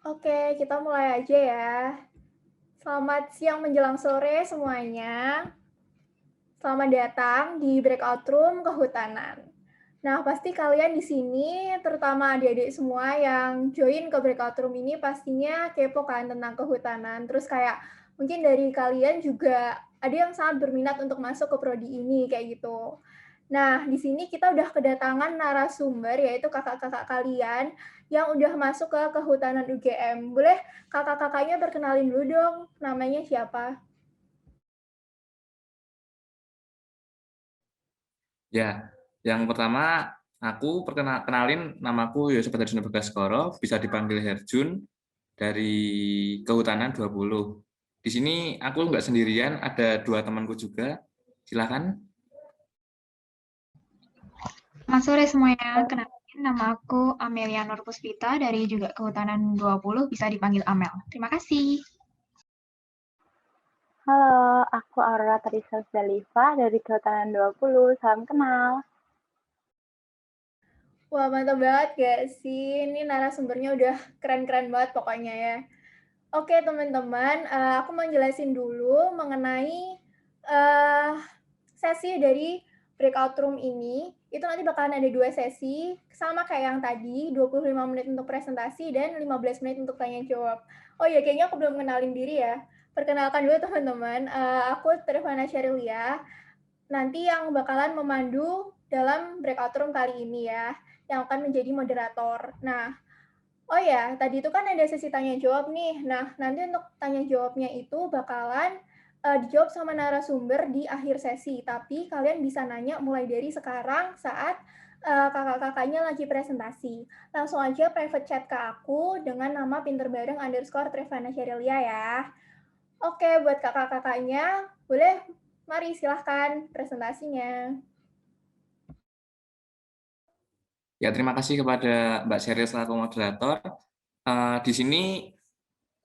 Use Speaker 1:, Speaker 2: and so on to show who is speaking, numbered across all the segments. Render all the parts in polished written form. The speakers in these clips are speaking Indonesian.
Speaker 1: Oke, kita mulai aja ya. Selamat siang menjelang sore semuanya. Selamat datang di breakout room kehutanan. Nah, pasti kalian di sini, terutama adik-adik semua yang join ke breakout room ini pastinya kepo kan tentang kehutanan. Terus kayak mungkin dari kalian juga ada yang sangat berminat untuk masuk ke prodi ini kayak gitu. Nah, di sini kita udah kedatangan narasumber yaitu kakak-kakak kalian yang udah masuk ke kehutanan UGM. Boleh kakak-kakaknya berkenalin dulu dong, namanya siapa?
Speaker 2: Ya, yang pertama aku kenalin namaku Yosef Batarjuna Bagaskoro, bisa dipanggil Herjun dari Kehutanan 20. Di sini aku nggak sendirian, ada dua temanku juga. Silakan.
Speaker 3: Selamat sore semuanya, kenalin nama aku Amelia Nur Puspita dari juga Kehutanan 20, bisa dipanggil Amel. Terima kasih.
Speaker 4: Halo, aku Aurora Teresa Zalifa dari Kehutanan 20. Salam kenal.
Speaker 1: Wah, mantap banget gak sih? Ini narasumbernya udah keren-keren banget pokoknya ya. Oke, teman-teman, aku mau jelasin dulu mengenai uh, sesi dari breakout room ini. Itu nanti bakalan ada 2 sesi, sama kayak yang tadi, 25 menit untuk presentasi dan 15 menit untuk tanya jawab. Oh iya, kayaknya aku belum kenalin diri ya. Perkenalkan dulu teman-teman, aku Trivana Syarilia, nanti yang bakalan memandu dalam breakout room kali ini ya, yang akan menjadi moderator. Nah, oh ya, tadi itu kan ada sesi tanya jawab nih. Nah, nanti untuk tanya jawabnya itu bakalan dijawab sama narasumber di akhir sesi. Tapi kalian bisa nanya mulai dari sekarang saat kakak-kakaknya lagi presentasi. Langsung aja private chat ke aku dengan nama pinterbareng _ Trevana Sherylia ya. Oke, buat kakak-kakaknya, boleh mari silahkan presentasinya.
Speaker 2: Ya, terima kasih kepada Mbak Sheryl selaku moderator. Di sini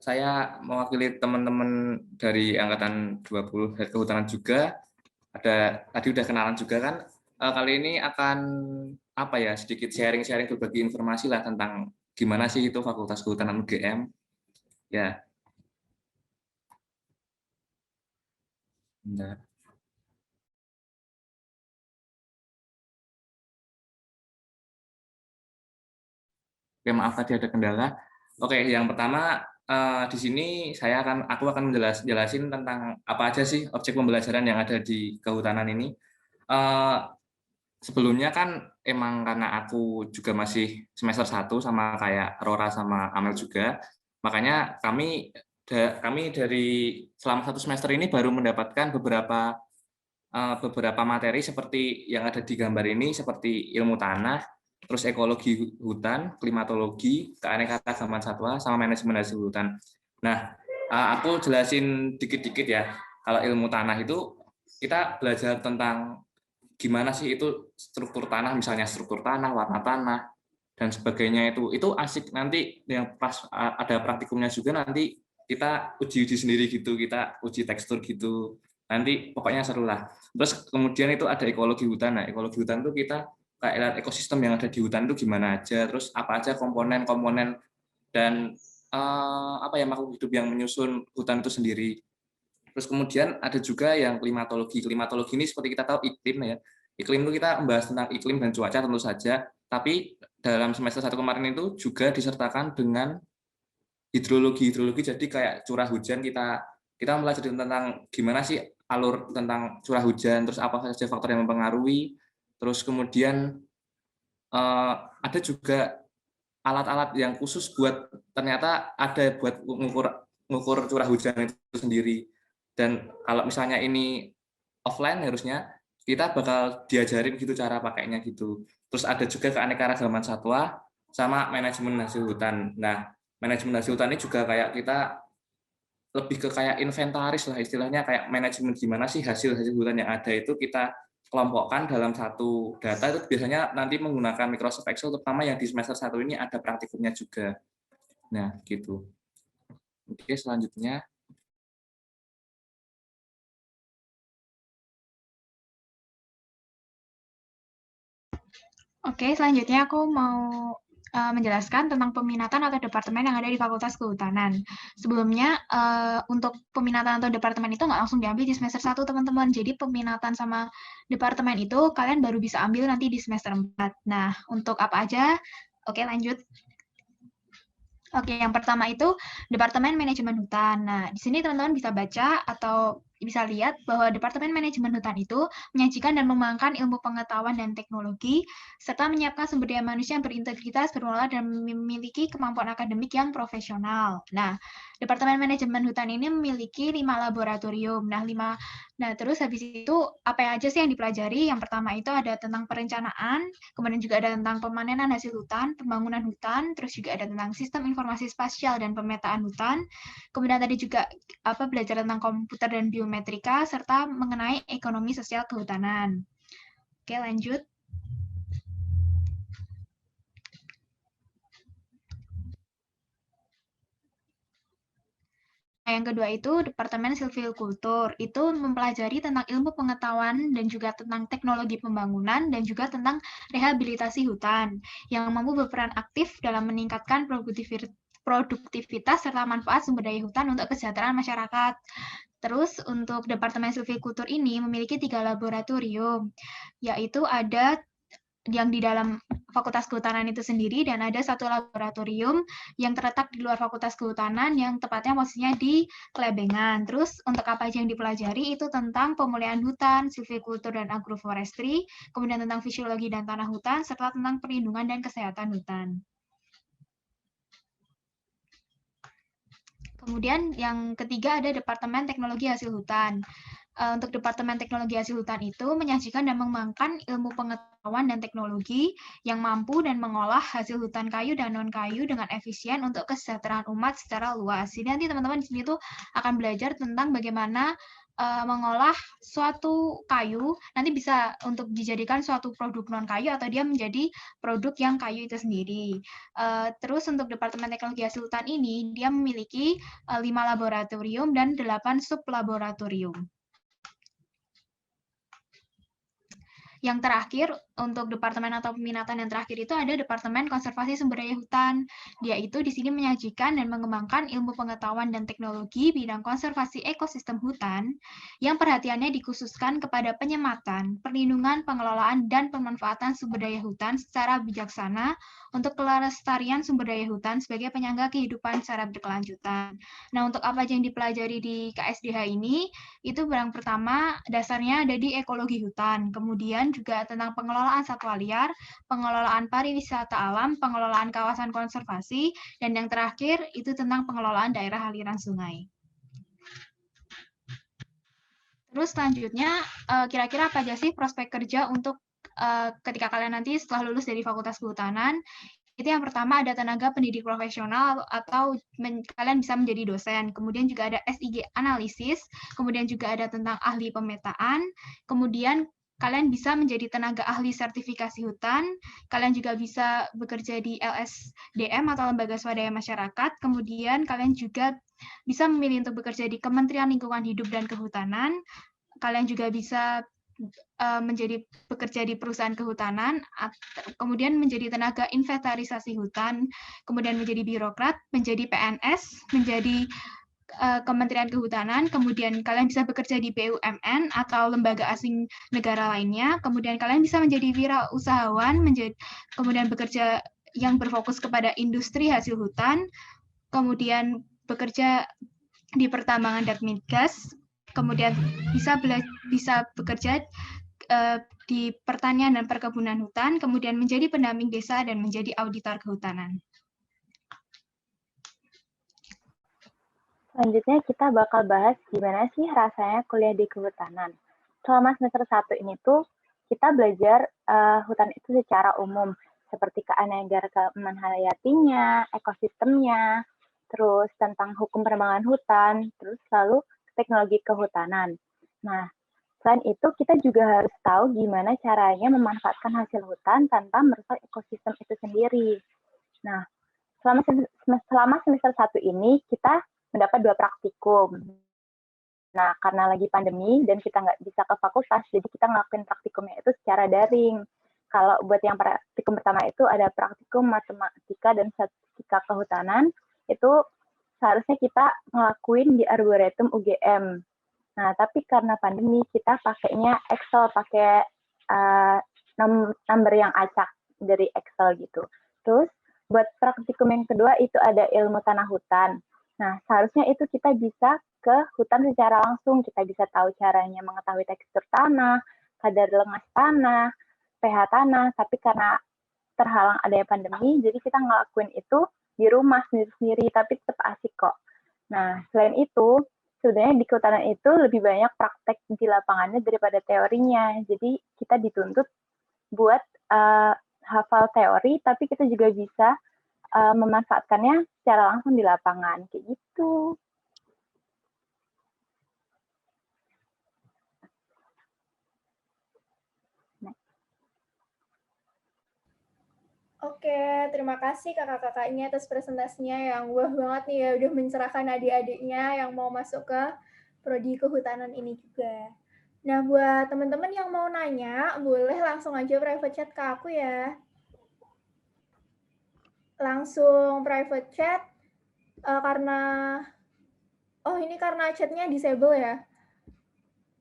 Speaker 2: saya mewakili teman-teman dari angkatan 20 dari Kehutanan juga. Ada tadi udah kenalan juga kan. Kali ini akan apa ya, sedikit sharing-sharing berbagi informasi lah tentang gimana sih itu Fakultas Kehutanan UGM. Ya, bentar. Oke, maaf tadi ada kendala. Oke, yang pertama di sini aku akan jelasin tentang apa aja sih objek pembelajaran yang ada di kehutanan ini. Sebelumnya kan emang karena aku juga masih semester 1 sama kayak Rora sama Amel juga, makanya kami dari selama 1 semester ini baru mendapatkan beberapa materi seperti yang ada di gambar ini, seperti ilmu tanah, terus ekologi hutan, klimatologi, keanekaragaman satwa, sama manajemen hasil hutan. Nah, aku jelasin dikit-dikit ya. Kalau ilmu tanah itu kita belajar tentang gimana sih itu struktur tanah, misalnya struktur tanah, warna tanah, dan sebagainya itu asik. Nanti yang pas ada praktikumnya juga, nanti kita uji sendiri gitu, kita uji tekstur gitu. Nanti pokoknya seru lah. Terus kemudian itu ada ekologi hutan. Nah, ekologi hutan itu kita kayak lihat ekosistem yang ada di hutan itu gimana aja, terus apa aja komponen-komponen dan apa ya, makhluk hidup yang menyusun hutan itu sendiri. Terus kemudian ada juga yang klimatologi. Klimatologi ini seperti kita tahu iklim ya. Iklim itu kita membahas tentang iklim dan cuaca tentu saja, tapi dalam semester 1 kemarin itu juga disertakan dengan hidrologi. Hidrologi jadi kayak curah hujan, kita belajar tentang gimana sih alur tentang curah hujan, terus apa saja faktor yang mempengaruhi. Terus kemudian ada juga alat-alat yang khusus ternyata ada buat mengukur curah hujan itu sendiri. Dan kalau misalnya ini offline harusnya kita bakal diajarin gitu cara pakainya gitu. Terus ada juga keanekaragaman satwa sama manajemen hasil hutan. Nah, manajemen hasil hutan ini juga kayak kita lebih ke kayak inventaris lah istilahnya, kayak manajemen gimana sih hasil hutan yang ada itu kita kelompokkan dalam satu data. Itu biasanya nanti menggunakan Microsoft Excel, terutama yang di semester 1 ini ada praktikumnya juga. Nah, gitu. Oke, selanjutnya.
Speaker 3: Oke, selanjutnya aku mau menjelaskan tentang peminatan atau departemen yang ada di Fakultas Kehutanan. Sebelumnya, untuk peminatan atau departemen itu nggak langsung diambil di semester 1, teman-teman. Jadi peminatan sama departemen itu kalian baru bisa ambil nanti di semester 4. Nah, untuk apa aja? Oke, lanjut. Oke, yang pertama itu Departemen Manajemen Hutan. Nah, di sini teman-teman bisa baca atau bisa lihat bahwa Departemen Manajemen Hutan itu menyajikan dan mengembangkan ilmu pengetahuan dan teknologi, serta menyiapkan sumber daya manusia yang berintegritas, bermoral, dan memiliki kemampuan akademik yang profesional. Nah, Departemen Manajemen Hutan ini memiliki 5 laboratorium. Nah, terus habis itu apa aja sih yang dipelajari? Yang pertama itu ada tentang perencanaan, kemudian juga ada tentang pemanenan hasil hutan, pembangunan hutan, terus juga ada tentang sistem informasi spasial dan pemetaan hutan. Kemudian tadi juga belajar tentang komputer dan biometrika, serta mengenai ekonomi sosial kehutanan. Oke, lanjut. Nah, yang kedua itu Departemen Silvikultur. Itu mempelajari tentang ilmu pengetahuan dan juga tentang teknologi pembangunan dan juga tentang rehabilitasi hutan yang mampu berperan aktif dalam meningkatkan produktivitas serta manfaat sumber daya hutan untuk kesejahteraan masyarakat. Terus untuk Departemen Silvikultur ini memiliki 3 laboratorium, yaitu ada yang di dalam Fakultas Kehutanan itu sendiri dan ada 1 laboratorium yang terletak di luar Fakultas Kehutanan yang tepatnya posisinya di Klebengan. Terus untuk apa aja yang dipelajari itu tentang pemulihan hutan, silvikultur dan agroforestry, kemudian tentang fisiologi dan tanah hutan, serta tentang perlindungan dan kesehatan hutan. Kemudian yang ketiga ada Departemen Teknologi Hasil Hutan. Untuk Departemen Teknologi Hasil Hutan itu menyajikan dan mengembangkan ilmu pengetahuan dan teknologi yang mampu dan mengolah hasil hutan kayu dan non-kayu dengan efisien untuk kesejahteraan umat secara luas. Jadi nanti teman-teman di sini tuh akan belajar tentang bagaimana mengolah suatu kayu, nanti bisa untuk dijadikan suatu produk non-kayu atau dia menjadi produk yang kayu itu sendiri. Terus untuk Departemen Teknologi Hasil Hutan ini, dia memiliki 5 laboratorium dan 8 sub-laboratorium. Yang terakhir, untuk departemen atau peminatan yang terakhir itu ada Departemen Konservasi Sumber Daya Hutan. Dia itu di sini menyajikan dan mengembangkan ilmu pengetahuan dan teknologi bidang konservasi ekosistem hutan yang perhatiannya dikhususkan kepada penyematan, perlindungan, pengelolaan, dan pemanfaatan sumber daya hutan secara bijaksana untuk kelestarian sumber daya hutan sebagai penyangga kehidupan secara berkelanjutan. Nah, untuk apa aja yang dipelajari di KSDH ini, itu yang pertama dasarnya ada di ekologi hutan, kemudian juga tentang pengelolaan satwa liar, pengelolaan pariwisata alam, pengelolaan kawasan konservasi, dan yang terakhir itu tentang pengelolaan daerah aliran sungai. Terus selanjutnya, kira-kira apa aja sih prospek kerja untuk ketika kalian nanti setelah lulus dari Fakultas Kehutanan? Itu yang pertama ada tenaga pendidik profesional atau kalian bisa menjadi dosen. Kemudian juga ada SIG analisis, kemudian juga ada tentang ahli pemetaan, kemudian kalian bisa menjadi tenaga ahli sertifikasi hutan, kalian juga bisa bekerja di LSDM atau Lembaga Swadaya Masyarakat, kemudian kalian juga bisa memilih untuk bekerja di Kementerian Lingkungan Hidup dan Kehutanan, kalian juga bisa bekerja di perusahaan kehutanan, kemudian menjadi tenaga inventarisasi hutan, kemudian menjadi birokrat, menjadi PNS, menjadi Kementerian Kehutanan, kemudian kalian bisa bekerja di BUMN atau lembaga asing negara lainnya, kemudian kalian bisa menjadi wirausahawan, kemudian bekerja yang berfokus kepada industri hasil hutan, kemudian bekerja di pertambangan dan migas, kemudian bisa bekerja di pertanian dan perkebunan hutan, kemudian menjadi pendamping desa dan menjadi auditor kehutanan.
Speaker 4: Selanjutnya kita bakal bahas gimana sih rasanya kuliah di kehutanan. Selama semester 1 ini tuh kita belajar hutan itu secara umum, seperti keanekaragaman hayatinya, ekosistemnya, terus tentang hukum perkembangan hutan, terus lalu teknologi kehutanan. Nah, selain itu kita juga harus tahu gimana caranya memanfaatkan hasil hutan tanpa merusak ekosistem itu sendiri. Nah, selama semester 1 ini kita mendapat 2 praktikum. Nah, karena lagi pandemi dan kita nggak bisa ke fakultas, jadi kita ngelakuin praktikumnya itu secara daring. Kalau buat yang praktikum pertama itu ada praktikum matematika dan statistika kehutanan, itu seharusnya kita ngelakuin di Arboretum UGM. Nah, tapi karena pandemi kita pakainya Excel, pakai number yang acak dari Excel gitu. Terus buat praktikum yang kedua itu ada ilmu tanah hutan. Nah, seharusnya itu kita bisa ke hutan secara langsung, kita bisa tahu caranya mengetahui tekstur tanah, kadar lengas tanah, pH tanah, tapi karena terhalang adanya pandemi, jadi kita ngelakuin itu di rumah sendiri-sendiri, tapi tetap asik kok. Nah, selain itu, sebenarnya di kehutanan itu lebih banyak praktek di lapangannya daripada teorinya. Jadi kita dituntut buat hafal teori, tapi kita juga bisa memanfaatkannya secara langsung di lapangan, kayak gitu.
Speaker 1: Oke, terima kasih kakak-kakaknya atas presentasinya yang wah banget nih ya, udah mencerahkan adik-adiknya yang mau masuk ke prodi kehutanan ini juga. Nah, buat teman-teman yang mau nanya, boleh langsung aja private chat ke aku ya. Langsung private chat, karena, oh ini karena chatnya disable ya.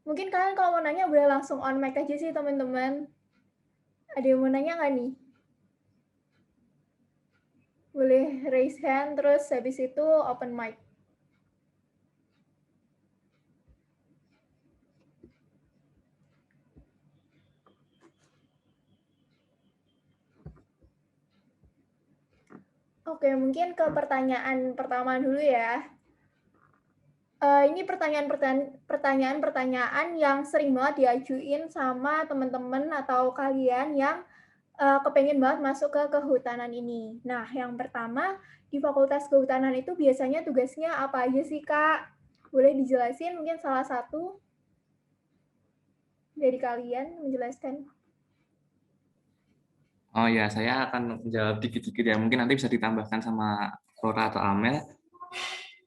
Speaker 1: Mungkin kalian kalau mau nanya boleh langsung on mic aja sih teman-teman. Ada yang mau nanya nggak nih? Boleh raise hand, terus habis itu open mic. Oke, mungkin ke pertanyaan pertama dulu ya. Ini pertanyaan-pertanyaan yang sering banget diajuin sama teman-teman atau kalian yang kepengen banget masuk ke kehutanan ini. Nah, yang pertama, di Fakultas Kehutanan itu biasanya tugasnya apa aja sih, Kak? Boleh dijelasin mungkin salah satu dari kalian menjelaskan?
Speaker 2: Oh ya, saya akan menjawab dikit-dikit ya. Mungkin nanti bisa ditambahkan sama Rora atau Amel.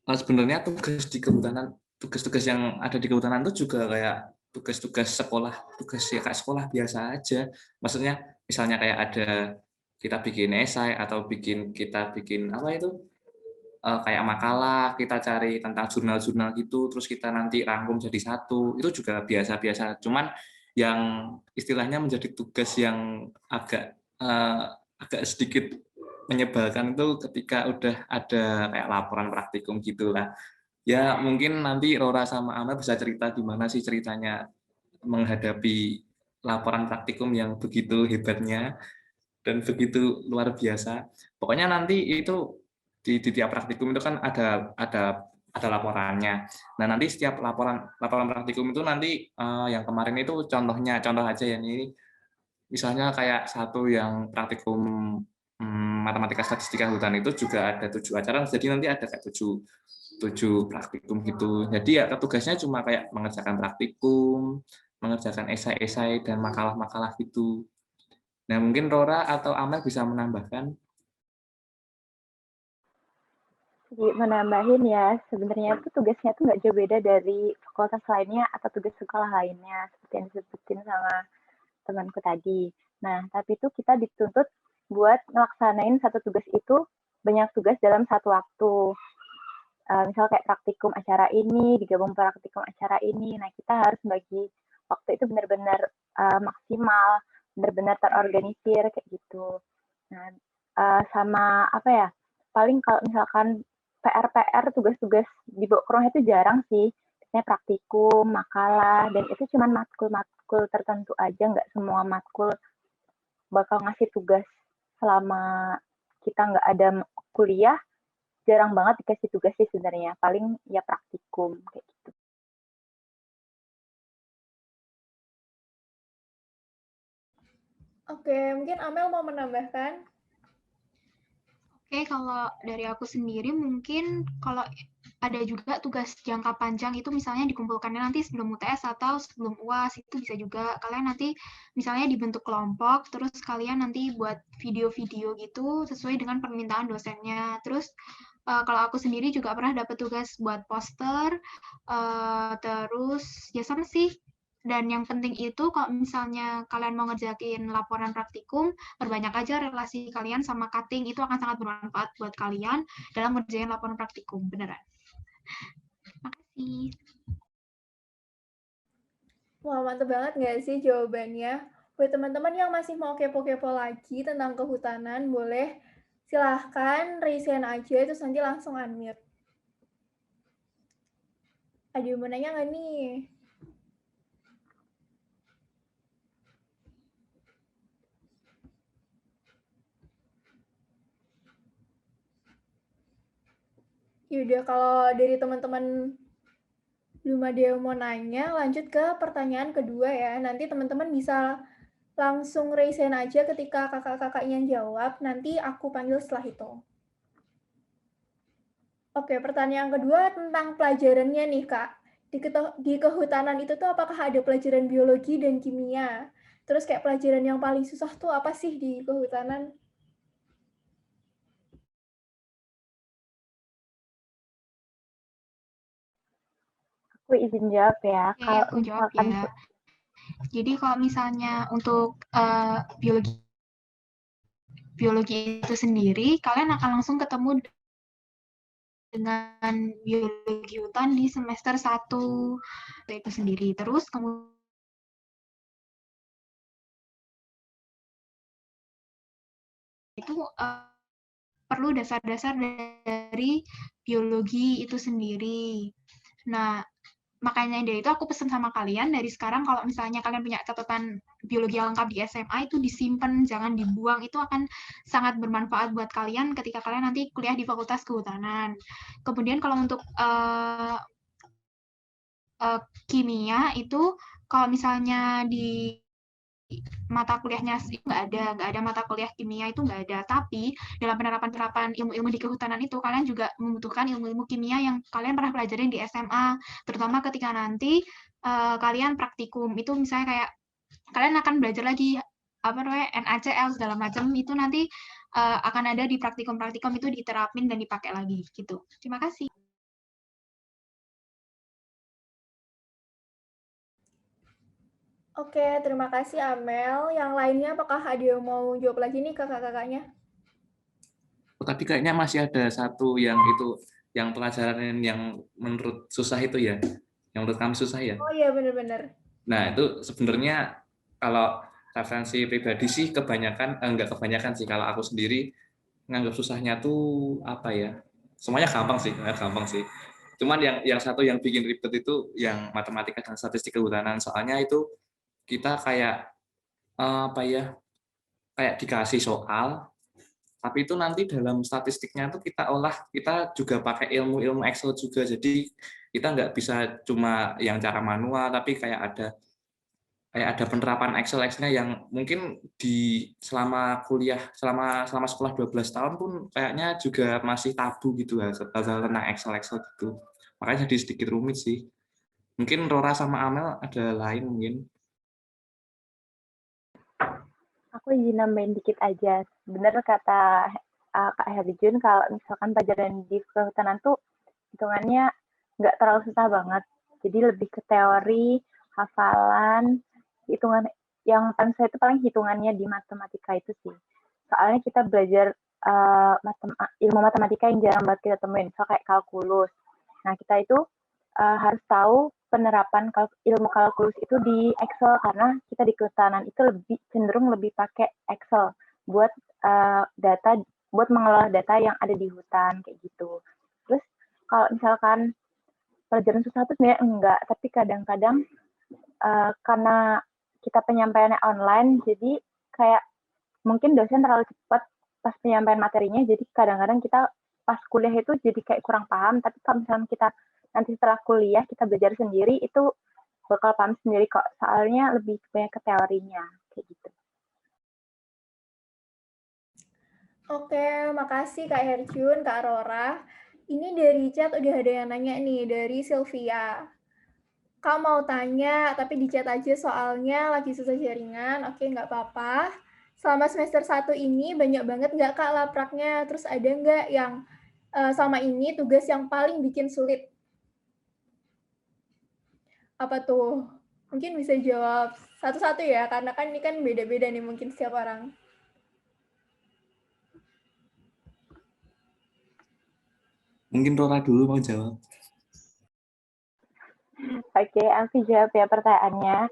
Speaker 2: Sebenarnya tugas di kehutanan, tugas-tugas yang ada di kehutanan itu juga kayak tugas-tugas sekolah, tugas ya kayak sekolah biasa aja. Maksudnya misalnya kayak ada kita bikin esai atau kita bikin apa itu kayak makalah, kita cari tentang jurnal-jurnal gitu, terus kita nanti rangkum jadi satu, itu juga biasa-biasa. Cuman yang istilahnya menjadi tugas yang agak sedikit menyebalkan itu ketika udah ada kayak laporan praktikum gitulah. Ya mungkin nanti Rora sama Amel bisa cerita gimana sih ceritanya menghadapi laporan praktikum yang begitu hebatnya dan begitu luar biasa. Pokoknya nanti itu di tiap praktikum itu kan ada laporannya. Nah nanti setiap laporan praktikum itu nanti yang kemarin itu contoh aja ya ini. Misalnya kayak satu yang praktikum matematika statistika hutan itu juga ada 7 acara, jadi nanti ada kayak 7 praktikum gitu. Jadi ya tugasnya cuma kayak mengerjakan praktikum, mengerjakan esai-esai dan makalah-makalah gitu. Nah, mungkin Rora atau Amel bisa menambahkan.
Speaker 4: Jadi menambahin ya, sebenarnya tuh tugasnya tuh nggak jauh beda dari fakultas lainnya atau tugas sekolah lainnya, seperti yang disebutin sama temanku tadi. Nah, tapi itu kita dituntut buat ngelaksanain satu tugas itu banyak tugas dalam satu waktu. Misal kayak praktikum acara ini, digabung praktikum acara ini. Nah, kita harus bagi waktu itu benar-benar maksimal, benar-benar terorganisir kayak gitu. Nah, sama apa ya? Paling kalau misalkan PR tugas-tugas di Bokroh itu jarang sih. Biasanya praktikum, makalah, dan itu cuma matkul tertentu aja, nggak semua matkul bakal ngasih tugas selama kita nggak ada kuliah. Jarang banget dikasih tugas sih sebenarnya, paling ya praktikum kayak gitu.
Speaker 1: Oke, mungkin Amel mau menambahkan?
Speaker 3: Oke, kalau dari aku sendiri mungkin kalau ada juga tugas jangka panjang itu misalnya dikumpulkannya nanti sebelum UTS atau sebelum UAS, itu bisa juga kalian nanti misalnya dibentuk kelompok, terus kalian nanti buat video-video gitu sesuai dengan permintaan dosennya. Terus kalau aku sendiri juga pernah dapat tugas buat poster, terus ya sama sih Dan yang penting itu kalau misalnya kalian mau ngerjain laporan praktikum, perbanyak aja relasi kalian sama cutting, itu akan sangat bermanfaat buat kalian dalam ngerjain laporan praktikum, beneran. Makasih.
Speaker 1: Wah, mantep banget nggak sih jawabannya? Buat teman-teman yang masih mau kepo-kepo lagi tentang kehutanan, boleh silahkan raise hand aja, terus nanti langsung unmute. Ada yang mau nanya nggak nih? Yaudah, kalau dari teman-teman belum ada yang mau nanya, lanjut ke pertanyaan kedua ya. Nanti teman-teman bisa langsung raise hand aja ketika kakak-kakaknya jawab, nanti aku panggil setelah itu. Oke, pertanyaan kedua tentang pelajarannya nih, Kak. Di kehutanan itu tuh apakah ada pelajaran biologi dan kimia? Terus kayak pelajaran yang paling susah tuh apa sih di kehutanan?
Speaker 4: Aku izin jawab ya.
Speaker 3: Oke,
Speaker 4: Kalau
Speaker 3: aku jawab
Speaker 4: misalkan
Speaker 3: ya. Jadi kalau misalnya untuk biologi itu sendiri, kalian akan langsung ketemu dengan biologi hutan di semester 1 itu sendiri. Terus kemudian itu perlu dasar-dasar dari biologi itu sendiri. Nah, makanya dari itu aku pesan sama kalian dari sekarang kalau misalnya kalian punya catatan biologi yang lengkap di SMA itu disimpan, jangan dibuang. Itu akan sangat bermanfaat buat kalian ketika kalian nanti kuliah di Fakultas Kehutanan. Kemudian kalau untuk kimia itu kalau misalnya di mata kuliahnya nggak ada mata kuliah kimia itu nggak ada, tapi dalam penerapan ilmu-ilmu di kehutanan itu kalian juga membutuhkan ilmu-ilmu kimia yang kalian pernah pelajarin di SMA, terutama ketika nanti kalian praktikum itu misalnya kayak kalian akan belajar lagi apa namanya NaCl segala macam itu nanti akan ada di praktikum-praktikum itu diterapin dan dipakai lagi gitu. Terima kasih.
Speaker 1: Oke, terima kasih Amel. Yang lainnya apakah ada yang mau jawab lagi nih kakak-kakaknya?
Speaker 2: Tadi kayaknya masih ada satu yang itu, yang pelajaran yang menurut susah itu ya, yang menurut kamu susah ya.
Speaker 1: Oh iya, benar-benar.
Speaker 2: Nah, itu sebenarnya kalau referensi pribadi sih kebanyakan, enggak kebanyakan sih, kalau aku sendiri nganggap susahnya tuh apa ya, semuanya gampang sih. Cuman yang satu yang bikin ribet itu yang matematika dan statistik kehutanan, soalnya itu kita kayak apa ya, kayak dikasih soal, tapi itu nanti dalam statistiknya tuh kita olah, kita juga pakai ilmu Excel juga, jadi kita nggak bisa cuma yang cara manual, tapi kayak ada penerapan Excel-nya yang mungkin di selama kuliah, selama sekolah 12 tahun pun kayaknya juga masih tabu gitu hal tentang Excel gitu. Makanya jadi sedikit rumit sih. Mungkin Rora sama Amel ada lain mungkin.
Speaker 4: Aku izin nambahin dikit aja. Bener kata Kak Herjun, kalau misalkan pelajaran di kehutanan tuh hitungannya nggak terlalu susah banget. Jadi lebih ke teori, hafalan, hitungan yang paling saya itu paling hitungannya di matematika itu sih. Soalnya kita belajar ilmu matematika yang jarang banget kita temuin, so kayak kalkulus. Nah, kita itu harus tahu penerapan ilmu kalkulus itu di Excel karena kita di kehutanan itu cenderung lebih pakai Excel buat data, buat mengelola data yang ada di hutan kayak gitu. Terus kalau misalkan pelajaran susah itu sebenarnya enggak, tapi kadang-kadang karena kita penyampaiannya online, jadi kayak mungkin dosen terlalu cepat pas penyampaian materinya, jadi kadang-kadang kita pas kuliah itu jadi kayak kurang paham, tapi kalau misalnya kita nanti setelah kuliah kita belajar sendiri, itu bakal paham sendiri kok, soalnya lebih banyak ke teorinya, kayak gitu.
Speaker 1: Oke, makasih Kak Herjun, Kak Aurora. Ini dari chat udah ada yang nanya nih, dari Sylvia. Kak mau tanya, tapi di chat aja soalnya lagi susah jaringan. Oke, nggak apa-apa. Selama semester 1 ini banyak banget nggak Kak lapraknya? Terus ada nggak yang sama ini tugas yang paling bikin sulit? Apa tuh? Mungkin bisa jawab satu-satu ya, karena kan ini kan beda-beda nih mungkin setiap orang.
Speaker 2: Mungkin Rora dulu mau jawab.
Speaker 4: Oke, aku jawab ya pertanyaannya.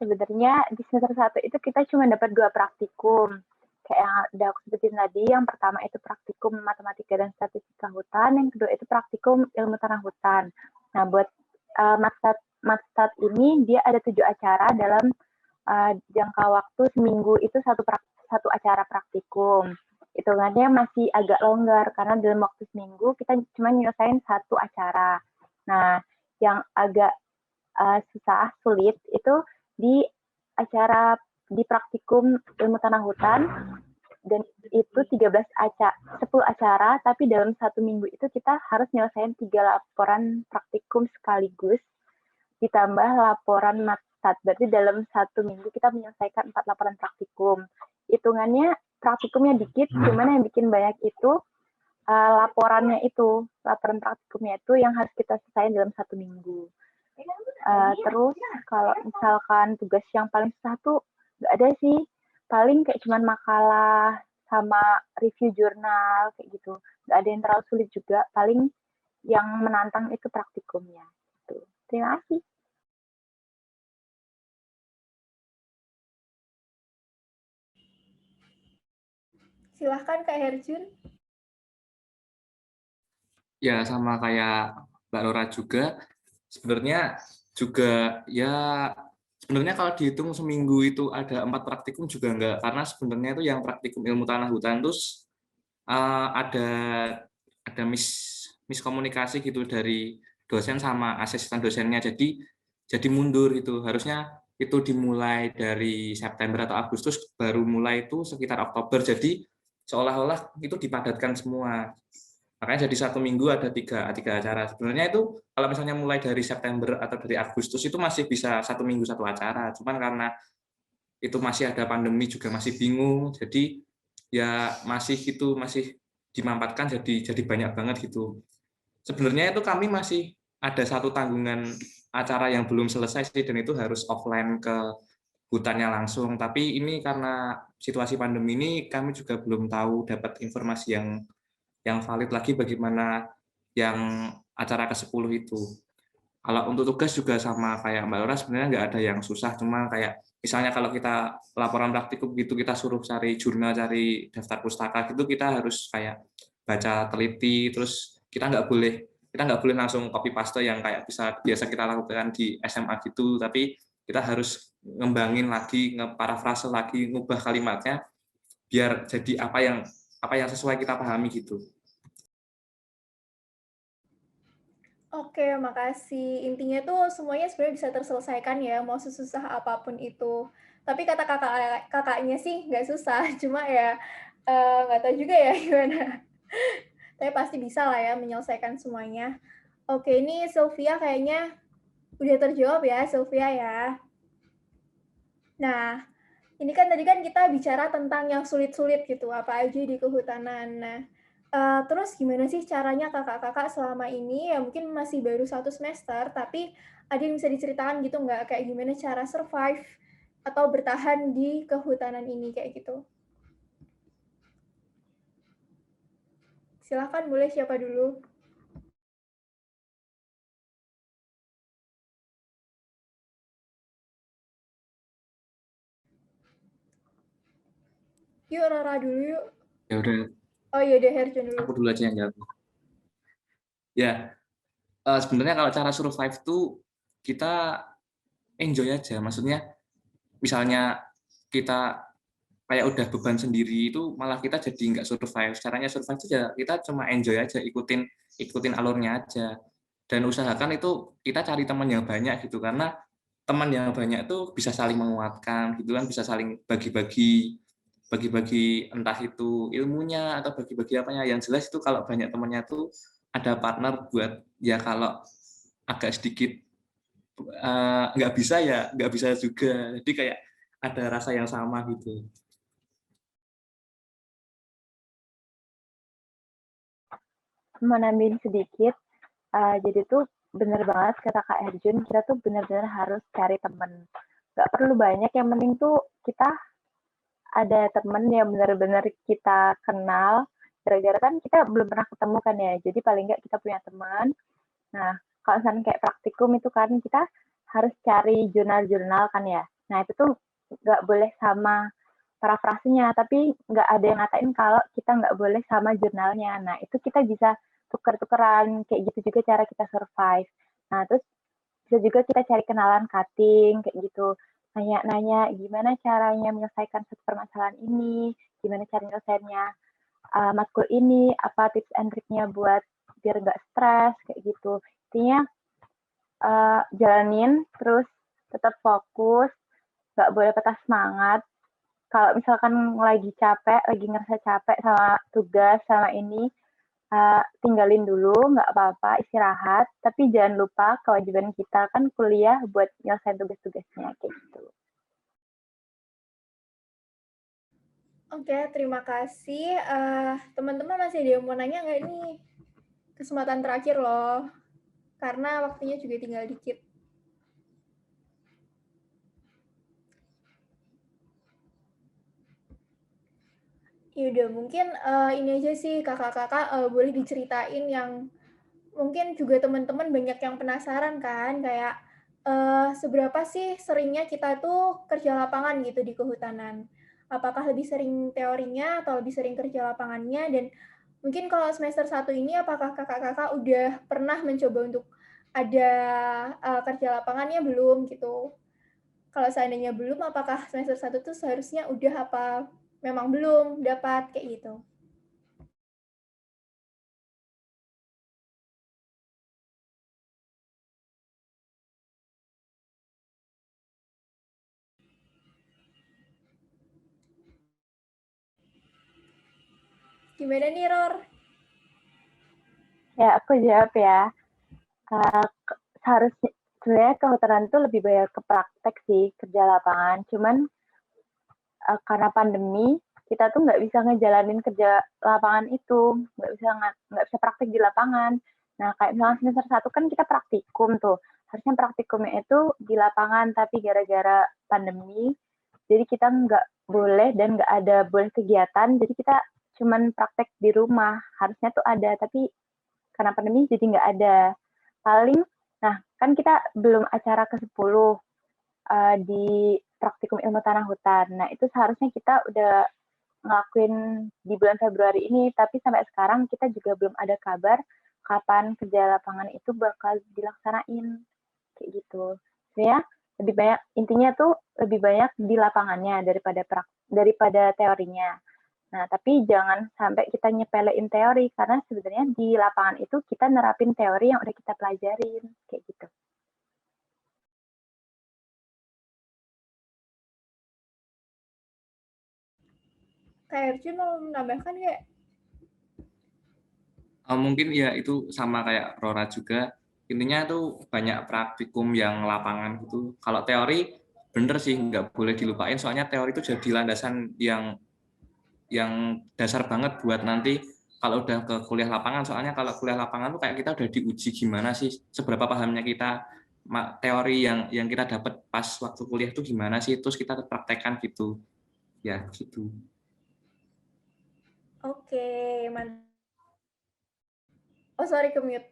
Speaker 4: Sebenarnya di semester 1 itu kita cuma dapat 2 praktikum. Kayak yang udah aku sebutin tadi, yang pertama itu praktikum matematika dan statistika hutan, yang kedua itu praktikum ilmu tanah hutan. Nah, buat Matstat ini dia ada 7 acara dalam jangka waktu seminggu, itu satu acara praktikum. Hitungannya masih agak longgar karena dalam waktu seminggu kita cuma nyelesain satu acara. Nah, yang agak susah, sulit itu di di praktikum ilmu tanah hutan, dan itu 10 acara, tapi dalam satu minggu itu kita harus nyelesain 3 laporan praktikum sekaligus, ditambah laporan matstat. Berarti dalam satu minggu kita menyelesaikan 4 laporan praktikum. Hitungannya praktikumnya dikit, cuman yang bikin banyak itu laporan praktikumnya itu yang harus kita selesaikan dalam satu minggu. Terus kalau misalkan tugas yang paling susah tuh nggak ada sih, paling kayak cuman makalah sama review jurnal kayak gitu. Nggak ada yang terlalu sulit juga, paling yang menantang itu praktikumnya. Gitu. Terima kasih.
Speaker 1: Silahkan Kak Herjun.
Speaker 2: Ya sama kayak Mbak Rora juga, sebenarnya juga ya sebenarnya kalau dihitung seminggu itu ada 4 praktikum juga enggak, karena sebenarnya itu yang praktikum ilmu tanah hutan terus ada miskomunikasi gitu dari dosen sama asisten dosennya, jadi mundur itu, harusnya itu dimulai dari September atau Agustus, baru mulai itu sekitar Oktober, jadi seolah-olah itu dipadatkan semua. Makanya jadi satu minggu ada tiga acara. Sebenarnya itu kalau misalnya mulai dari September atau dari Agustus itu masih bisa satu minggu satu acara. Cuman karena itu masih ada pandemi juga masih bingung. Jadi ya masih dimampatkan jadi banyak banget gitu. Sebenarnya itu kami masih ada satu tanggungan acara yang belum selesai sih, dan itu harus offline ke hutannya langsung. Tapi ini karena situasi pandemi ini kami juga belum tahu dapat informasi yang valid lagi bagaimana yang acara ke-10 itu. Kalau untuk tugas juga sama kayak Mbak Laura, sebenarnya nggak ada yang susah, cuma kayak misalnya kalau kita laporan praktikum gitu, kita suruh cari jurnal, cari daftar pustaka gitu, kita harus kayak baca teliti, terus kita nggak boleh langsung copy paste yang kayak biasa kita lakukan di SMA gitu, tapi kita harus ngembangin lagi, ngeparafrase lagi, ngubah kalimatnya biar jadi apa yang sesuai kita pahami gitu.
Speaker 1: Oke, makasih. Intinya tuh semuanya sebenarnya bisa terselesaikan ya, mau sesusah apapun itu. Tapi kata kakaknya sih nggak susah, cuma ya nggak tahu juga ya gimana. Tapi pasti bisa lah ya menyelesaikan semuanya. Oke, ini Sylvia kayaknya udah terjawab ya, Sylvia ya. Nah, ini kan tadi kan kita bicara tentang yang sulit-sulit gitu, apa aja di kehutanan. Nah, terus gimana sih caranya kakak-kakak selama ini, ya mungkin masih baru 1 semester, tapi ada yang bisa diceritakan gitu nggak? Kayak gimana cara survive atau bertahan di kehutanan ini, kayak gitu? Silahkan, boleh siapa dulu? Yuk, Rara dulu yuk.
Speaker 2: Ya udah,
Speaker 1: Oh iya, deh Herjun dulu.
Speaker 2: aku dulu aja yang jawab. Ya, sebenarnya kalau cara survive tuh kita enjoy aja. Maksudnya, misalnya kita kayak udah beban sendiri itu malah kita jadi nggak survive. Caranya survive itu ya kita cuma enjoy aja, ikutin alurnya aja. Dan usahakan itu kita cari teman yang banyak gitu, karena teman yang banyak itu bisa saling menguatkan gitu kan, bisa saling bagi-bagi entah itu ilmunya atau bagi-bagi apanya. Yang jelas itu kalau banyak temannya tuh ada partner buat ya kalau agak sedikit nggak bisa ya nggak bisa juga, jadi kayak ada rasa yang sama gitu.
Speaker 4: Mau nambahin sedikit, jadi tuh bener banget kata Kak Erjun, kita tuh bener-bener harus cari temen. Gak perlu banyak, yang penting tuh kita ada temen yang bener-bener kita kenal, gara-gara kan kita belum pernah ketemu kan ya, jadi paling nggak kita punya teman. Nah, kalau misalnya kayak praktikum itu kan kita harus cari jurnal-jurnal kan ya. Nah, itu tuh nggak boleh sama parafrasenya, tapi nggak ada yang ngatain kalau kita nggak boleh sama jurnalnya. Nah, itu kita bisa tuker-tukeran, kayak gitu juga cara kita survive. Nah, terus bisa juga kita cari kenalan cutting, kayak gitu. Nanya-nanya gimana caranya menyelesaikan satu permasalahan ini, gimana cara menyelesaikannya matkul ini, apa tips and triknya buat biar nggak stres, kayak gitu. Intinya jalanin, terus tetap fokus, nggak boleh patah semangat. Kalau misalkan lagi capek, lagi ngerasa capek sama tugas, sama ini, tinggalin dulu, nggak apa-apa, istirahat. Tapi jangan lupa kewajiban kita kan kuliah buat nyelesain tugas-tugasnya, kayak gitu.
Speaker 1: Oke, terima kasih. Teman-teman masih ada yang mau nanya nggak nih? Kesempatan terakhir loh, karena waktunya juga tinggal dikit. Yaudah, mungkin ini aja sih kakak-kakak boleh diceritain yang mungkin juga teman-teman banyak yang penasaran kan, kayak seberapa sih seringnya kita tuh kerja lapangan gitu di kehutanan. Apakah lebih sering teorinya atau lebih sering kerja lapangannya, dan mungkin kalau semester 1 ini apakah kakak-kakak udah pernah mencoba untuk ada kerja lapangannya belum gitu. Kalau seandainya belum, apakah semester 1 tuh seharusnya udah apa memang belum dapat kayak gitu. Gimana nih, Ror?
Speaker 4: Ya, aku jawab ya. Seharusnya sebenarnya kehutanan itu lebih banyak ke praktek sih, kerja lapangan. Cuman karena pandemi, kita tuh nggak bisa ngejalanin kerja lapangan itu, nggak bisa praktik di lapangan. Nah, kayak misalnya semester 1 kan kita praktikum tuh, harusnya praktikumnya itu di lapangan, tapi gara-gara pandemi, jadi kita nggak boleh dan nggak ada boleh kegiatan, jadi kita cuman praktek di rumah, harusnya tuh ada, tapi karena pandemi jadi nggak ada. Paling, nah kan kita belum acara ke-10 di praktikum ilmu tanah hutan. Nah, itu seharusnya kita udah ngelakuin di bulan Februari ini, tapi sampai sekarang kita juga belum ada kabar kapan kerja lapangan itu bakal dilaksanain, kayak gitu. Ya, lebih banyak, intinya tuh lebih banyak di lapangannya daripada teorinya. Nah, tapi jangan sampai kita nyepelein teori, karena sebenarnya di lapangan itu kita nerapin teori yang udah kita pelajarin, kayak gitu.
Speaker 1: Kak Erjun mau menambahkan nggak?
Speaker 2: Mungkin ya itu sama kayak Rora juga. Intinya tuh banyak praktikum yang lapangan gitu. Kalau teori bener sih nggak boleh dilupain. Soalnya teori itu jadi landasan yang dasar banget buat nanti kalau udah ke kuliah lapangan. Soalnya kalau kuliah lapangan tuh kayak kita udah diuji gimana sih, seberapa pahamnya kita teori yang kita dapat pas waktu kuliah tuh gimana sih, terus kita praktekkan gitu. Ya gitu.
Speaker 1: Oke, mantap. Oh, sorry, ke-mute.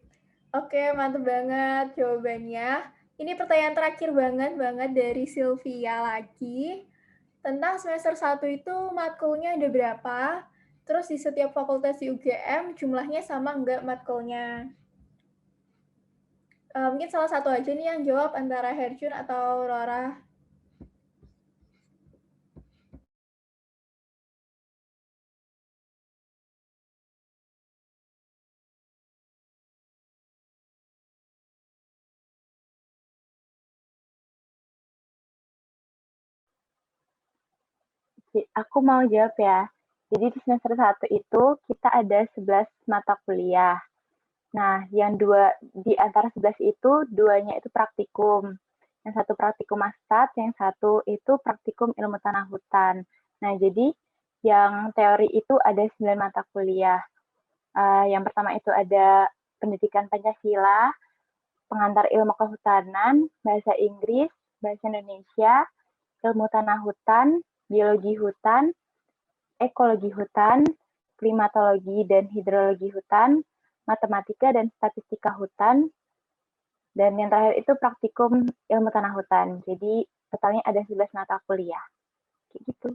Speaker 1: Oke, mantap banget jawabannya. Ini pertanyaan terakhir banget dari Sylvia lagi. Tentang semester 1 itu matkulnya ada berapa? Terus di setiap fakultas di UGM jumlahnya sama nggak matkulnya? Mungkin salah satu aja nih yang jawab antara Herjun atau Rora.
Speaker 4: Aku mau jawab ya. Jadi di semester 1 itu kita ada 11 mata kuliah. Nah, yang di antara 11 itu, 2-nya itu praktikum. Yang satu praktikum Mastat, yang satu itu praktikum ilmu tanah hutan. Nah, jadi yang teori itu ada 9 mata kuliah. Yang pertama itu ada pendidikan Pancasila, pengantar ilmu kehutanan, bahasa Inggris, bahasa Indonesia, ilmu tanah hutan, biologi hutan, ekologi hutan, klimatologi dan hidrologi hutan, matematika dan statistika hutan, dan yang terakhir itu praktikum ilmu tanah hutan. Jadi totalnya ada 11 mata kuliah. Kayak gitu.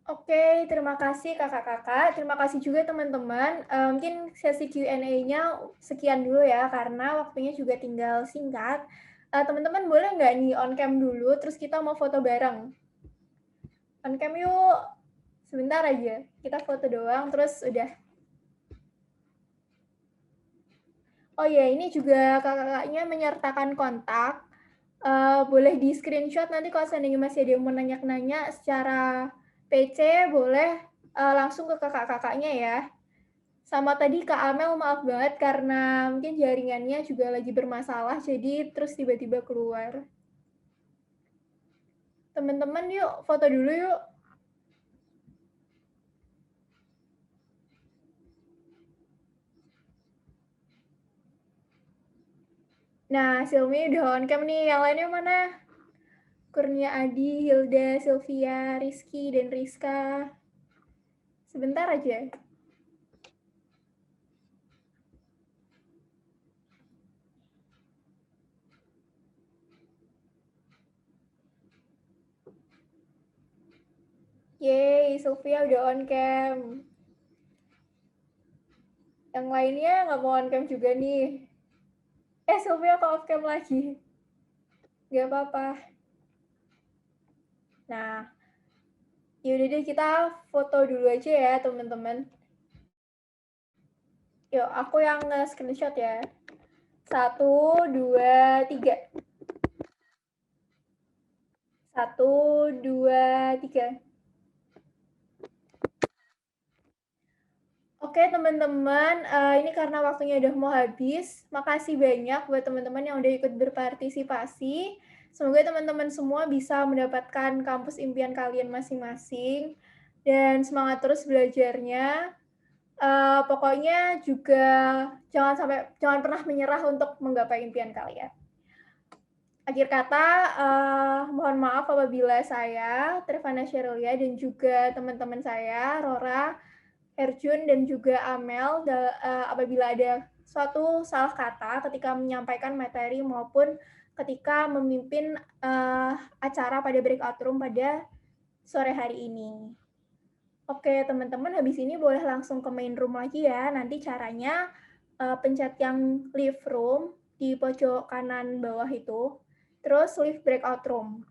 Speaker 1: Oke, terima kasih kakak-kakak. Terima kasih juga teman-teman. Mungkin sesi Q&A-nya sekian dulu ya, karena waktunya juga tinggal singkat. Teman-teman boleh nggak nih on cam dulu, terus kita mau foto bareng? On cam yuk, sebentar aja. Kita foto doang, terus udah. Oh ya, ini juga kakak-kakaknya menyertakan kontak. Boleh di screenshot nanti kalau seandainya masih ada yang mau nanya-nanya secara PC, boleh langsung ke kakak-kakaknya ya. Sama tadi Kak Amel, maaf banget karena mungkin jaringannya juga lagi bermasalah, jadi terus tiba-tiba keluar. Teman-teman yuk, foto dulu yuk. Nah, Silmi udah on cam nih, yang lainnya mana? Kurnia Adi, Hilda, Sylvia, Rizky, dan Rizka. Sebentar aja. Yeay, Sylvia udah on cam. Yang lainnya nggak mau on cam juga nih. Sylvia kok off cam lagi? Nggak apa-apa. Nah, yaudah deh kita foto dulu aja ya teman-teman. Yuk, aku yang screenshot ya. 1, 2, 3. 1, 2, 3. Oke teman-teman, ini karena waktunya udah mau habis. Makasih banyak buat teman-teman yang udah ikut berpartisipasi. Semoga teman-teman semua bisa mendapatkan kampus impian kalian masing-masing. Dan semangat terus belajarnya. Pokoknya juga jangan pernah menyerah untuk menggapai impian kalian. Akhir kata, mohon maaf apabila saya, Trevana Sherylia, dan juga teman-teman saya, Rora, Herjun, dan juga Amel, apabila ada suatu salah kata ketika menyampaikan materi maupun ketika memimpin acara pada breakout room pada sore hari ini. Oke, teman-teman, habis ini boleh langsung ke main room lagi ya. Nanti caranya pencet yang leave room di pojok kanan bawah itu, terus leave breakout room.